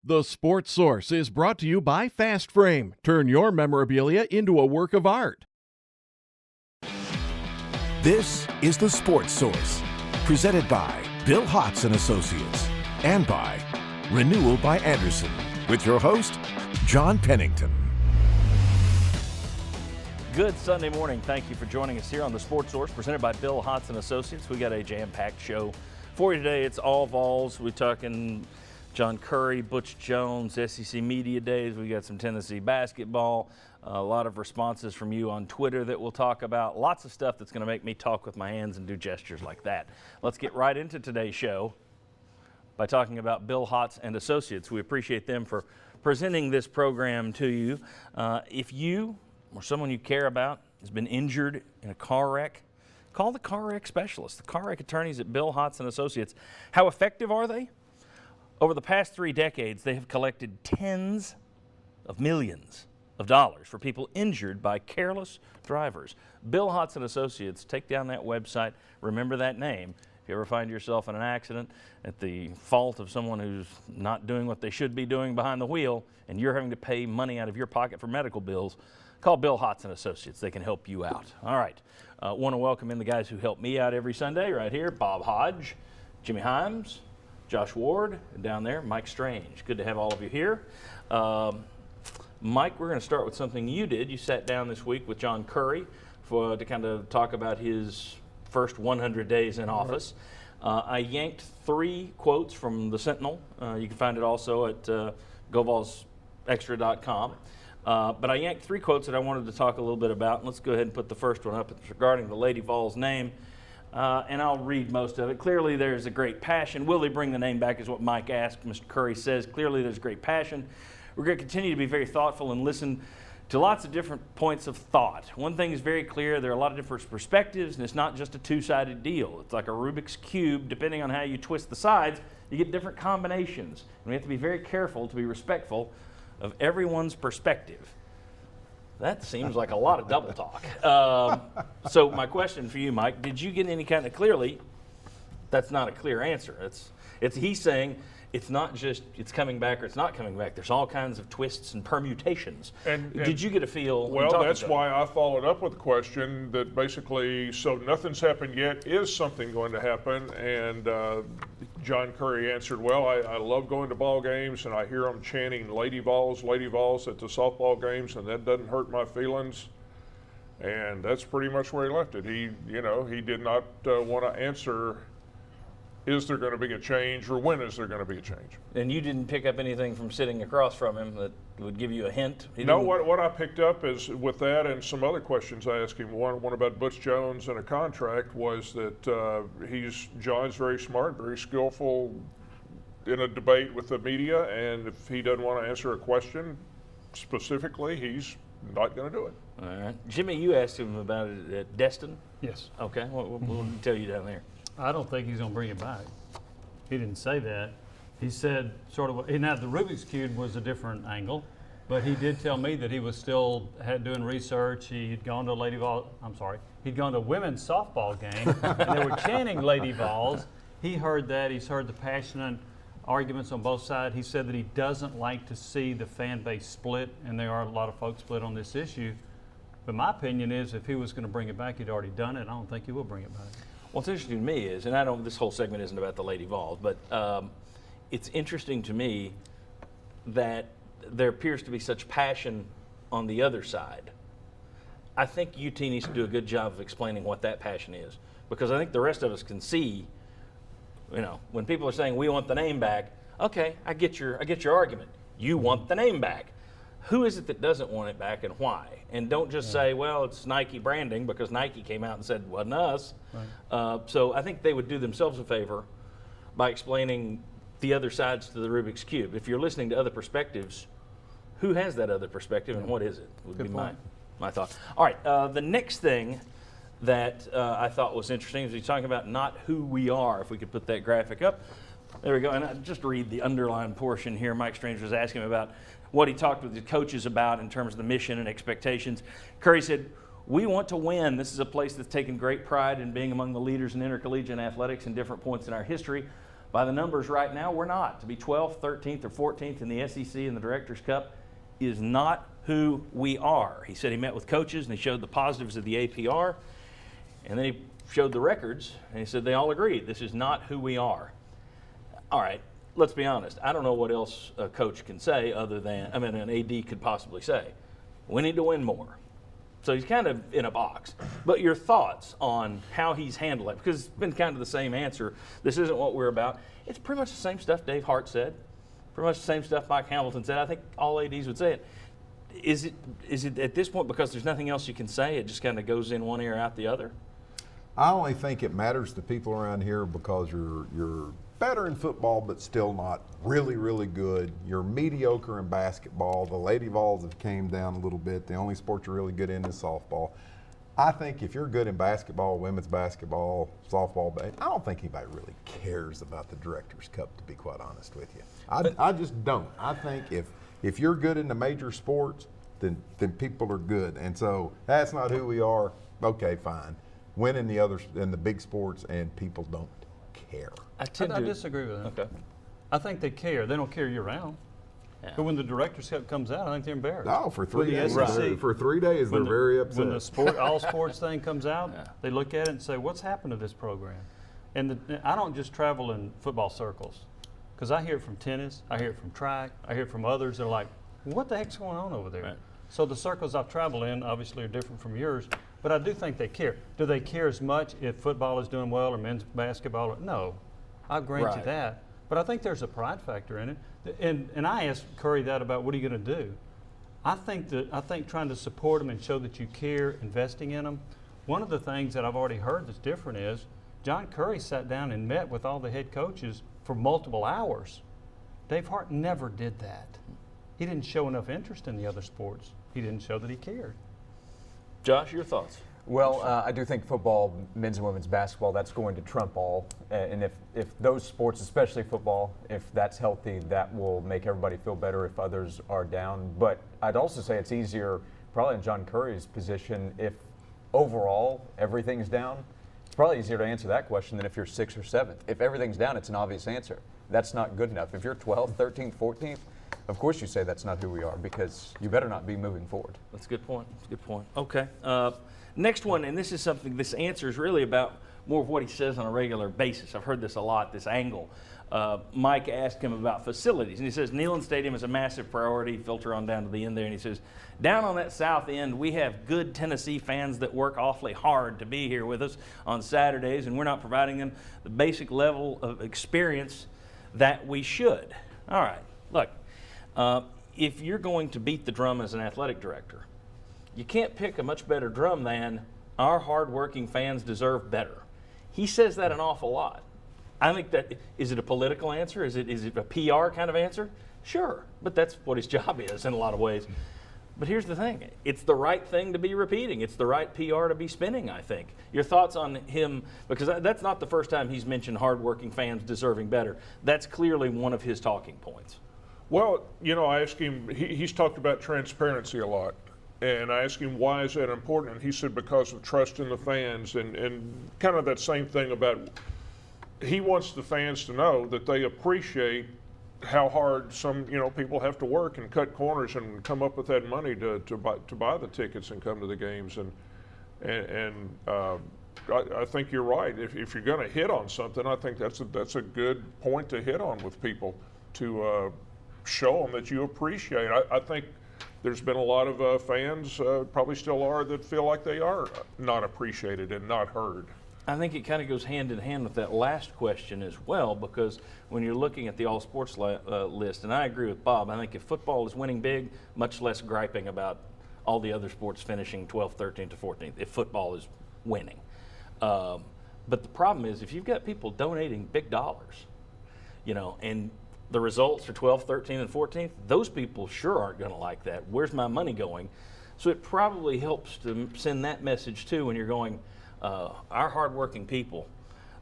The Sports Source is brought to you by Fast Frame. Turn your memorabilia into a work of art. This is the Sports Source, presented by Bill Hotz and Associates, and by Renewal by Andersen, with your host, John Pennington. Good Sunday morning. Thank you for joining us here on the Sports Source, presented by Bill Hotz and Associates. We got a jam-packed show for you today. It's all Vols. We're talking John Currie, Butch Jones, SEC Media Days. We got some Tennessee basketball, a lot of responses from you on Twitter that we'll talk about. Lots of stuff that's going to make me talk with my hands and do gestures like that. Let's get right into today's show by talking about Bill Hotz and Associates. We appreciate them for presenting this program to you. If you or someone you care about has been injured in a car wreck, call the car wreck specialist, the car wreck attorneys at Bill Hotz and Associates. How effective are they? Over the past 3 decades, they have collected tens of millions of dollars for people injured by careless drivers. Bill Hotz and Associates, take down that website, remember that name. If you ever find yourself in an accident at the fault of someone who's not doing what they should be doing behind the wheel, and you're having to pay money out of your pocket for medical bills, call Bill Hotz and Associates. They can help you out. All right. Want to welcome in the guys who help me out every Sunday right here. Bob Hodge, Jimmy Himes, Josh Ward, and down there, Mike Strange. Good to have all of you here. Mike, we're going to start with something you did. You sat down this week with John Currie to kind of talk about his first 100 days in office. I yanked 3 quotes from the Sentinel. You can find it also at GoVolsExtra.com. But I yanked 3 quotes that I wanted to talk a little bit about. Let's go ahead and put the first one up. It's regarding the Lady Vols name. And I'll read most of it. Clearly, there's a great passion. Will they bring the name back is what Mike asked. Mr. Currie says, clearly there's great passion. We're going to continue to be very thoughtful and listen to lots of different points of thought. One thing is very clear. There are a lot of different perspectives, and it's not just a two-sided deal. It's like a Rubik's Cube. Depending on how you twist the sides, you get different combinations. And we have to be very careful to be respectful of everyone's perspective. That seems like a lot of double talk. So my question for you, Mike, did you get any kind of, clearly, that's not a clear answer. He's saying it's not just it's coming back or it's not coming back. There's all kinds of twists and permutations. And did you get a feel? Well, that's why I followed up with a question that basically, so nothing's happened yet. Is something going to happen? And John Currie answered, well, I love going to ball games and I hear them chanting Lady Vols at the softball games, and that doesn't hurt my feelings. And that's pretty much where he left it. He did not want to answer, is there going to be a change or when is there going to be a change? And you didn't pick up anything from sitting across from him that would give you a hint? No, what I picked up is with that and some other questions I asked him, one about Butch Jones and a contract, was that John's very smart, very skillful in a debate with the media, and if he doesn't want to answer a question specifically, he's not going to do it. All right. Jimmy, you asked him about it at Destin? Yes. Okay. What did he tell you down there? I don't think he's going to bring it back. He didn't say that. He said now the Rubik's Cube was a different angle, but he did tell me that he was still doing research. He had gone to he'd gone to a women's softball game, and they were chanting Lady Vols. He heard that. He's heard the passionate arguments on both sides. He said that he doesn't like to see the fan base split, and there are a lot of folks split on this issue. But my opinion is if he was going to bring it back, he'd already done it. I don't think he will bring it back. What's interesting to me is, and this whole segment isn't about the Lady Vols, but it's interesting to me that there appears to be such passion on the other side. I think UT needs to do a good job of explaining what that passion is, because I think the rest of us can see, when people are saying we want the name back, okay, I get your argument. You want the name back. Who is it that doesn't want it back and why? And don't just say, well, it's Nike branding, because Nike came out and said it wasn't us. Right. So I think they would do themselves a favor by explaining the other sides to the Rubik's Cube. If you're listening to other perspectives, who has that other perspective and what is it? Would be my thought. All right, the next thing that I thought was interesting is he's talking about not who we are, if we could put that graphic up. There we go, and I just read the underlined portion here. Mike Strange was asking him about what he talked with the coaches about in terms of the mission and expectations. Currie said, we want to win. This is a place that's taken great pride in being among the leaders in intercollegiate athletics in different points in our history. By the numbers right now, we're not. To be 12th, 13th, or 14th in the SEC and the Directors' Cup is not who we are. He said he met with coaches and he showed the positives of the APR, and then he showed the records and he said they all agreed this is not who we are. All right, let's be honest. I don't know what else a coach can say other than, an AD could possibly say. We need to win more. So he's kind of in a box. But your thoughts on how he's handled it, because it's been kind of the same answer. This isn't what we're about. It's pretty much the same stuff Dave Hart said, pretty much the same stuff Mike Hamilton said. I think all ADs would say it. Is it at this point, because there's nothing else you can say, it just kind of goes in one ear, out the other? I only think it matters to people around here because you're better in football, but still not really, really good. You're mediocre in basketball. The Lady Vols have came down a little bit. The only sport you're really good in is softball. I think if you're good in basketball, women's basketball, softball, I don't think anybody really cares about the Directors' Cup, to be quite honest with you. I just don't. I think if you're good in the major sports, then people are good. And so that's not who we are. Okay, fine. Win in the big sports, and people don't care. I disagree with that. Okay. I think they care. They don't care year-round. Yeah. But when the Directors' Cup comes out, I think they're embarrassed. No, for 3 days. SEC. For 3 days, they're very upset. When the all sports thing comes out, they look at it and say, what's happened to this program? And I don't just travel in football circles, because I hear it from tennis, I hear it from track, I hear it from others that are like, what the heck's going on over there? Right. So the circles I've traveled in obviously are different from yours, but I do think they care. Do they care as much if football is doing well or men's basketball? No, I'll grant you that. But I think there's a pride factor in it. And I asked Curry that about what are you going to do? I think trying to support them and show that you care, investing in them. One of the things that I've already heard that's different is John Curry sat down and met with all the head coaches for multiple hours. Dave Hart never did that. He didn't show enough interest in the other sports. He didn't show that he cared. Josh, your thoughts? Well, I do think football, men's and women's basketball, that's going to trump all. And if those sports, especially football, if that's healthy, that will make everybody feel better if others are down. But I'd also say it's easier, probably in John Curry's position, if overall everything's down. It's probably easier to answer that question than if you're 6th or 7th. If everything's down, it's an obvious answer. That's not good enough. If you're 12th, 13th, 14th, of course you say that's not who we are, because you better not be moving forward. That's a good point. That's a good point. Okay. Next one, and this answer is really about more of what he says on a regular basis. I've heard this a lot, this angle. Mike asked him about facilities, and he says Neyland Stadium is a massive priority. Filter on down to the end there, and he says, down on that south end, we have good Tennessee fans that work awfully hard to be here with us on Saturdays, and we're not providing them the basic level of experience that we should. All right, look, if you're going to beat the drum as an athletic director, you can't pick a much better drum than our hardworking fans deserve better. He says that an awful lot. I think that, is it a political answer? Is it a PR kind of answer? Sure, but that's what his job is in a lot of ways. But here's the thing. It's the right thing to be repeating. It's the right PR to be spinning, I think. Your thoughts on him, because that's not the first time he's mentioned hardworking fans deserving better. That's clearly one of his talking points. Well, I asked him, he's talked about transparency a lot. And I asked him, why is that important? And he said, because of trust in the fans, and kind of that same thing about, he wants the fans to know that they appreciate how hard some people have to work and cut corners and come up with that money to buy the tickets and come to the games. And I think you're right. If you're going to hit on something, I think that's a good point to hit on with people, to show them that you appreciate. I think there's been a lot of fans, probably still are, that feel like they are not appreciated and not heard. I think it kind of goes hand in hand with that last question as well, because when you're looking at the all sports list, and I agree with Bob, I think if football is winning big, much less griping about all the other sports finishing 12th, 13th to 14th, if football is winning. But the problem is, if you've got people donating big dollars, and the results are 12th, 13th, and 14th, those people sure aren't going to like that. Where's my money going? So it probably helps to send that message too when you're going, our hardworking people,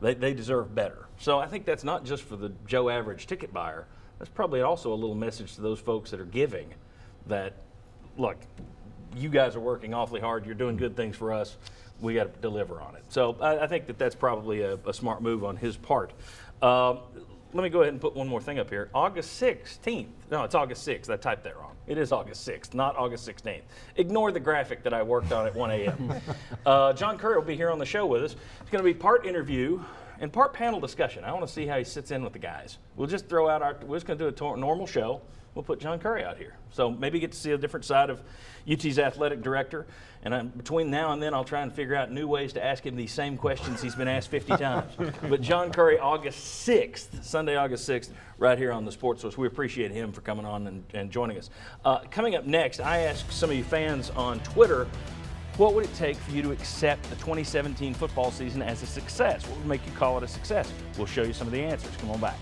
they deserve better. So I think that's not just for the Joe average ticket buyer. That's probably also a little message to those folks that are giving that, look, you guys are working awfully hard. You're doing good things for us. We got to deliver on it. So I think that's probably a smart move on his part. let me go ahead and put one more thing up here. August 16th. No, it's August 6th. I typed that wrong. It is August 6th, not August 16th. Ignore the graphic that I worked on at 1 a.m. John Curry will be here on the show with us. It's going to be part interview and part panel discussion. I want to see how he sits in with the guys. We'll just throw out we're just going to do a normal show. We'll put John Curry out here. So maybe get to see a different side of UT's athletic director. And between now and then, I'll try and figure out new ways to ask him these same questions he's been asked 50 times. But John Curry, August 6th, Sunday, August 6th, right here on the Sports Source. We appreciate him for coming on and joining us. Coming up next, I asked some of you fans on Twitter, what would it take for you to accept the 2017 football season as a success? What would make you call it a success? We'll show you some of the answers. Come on back.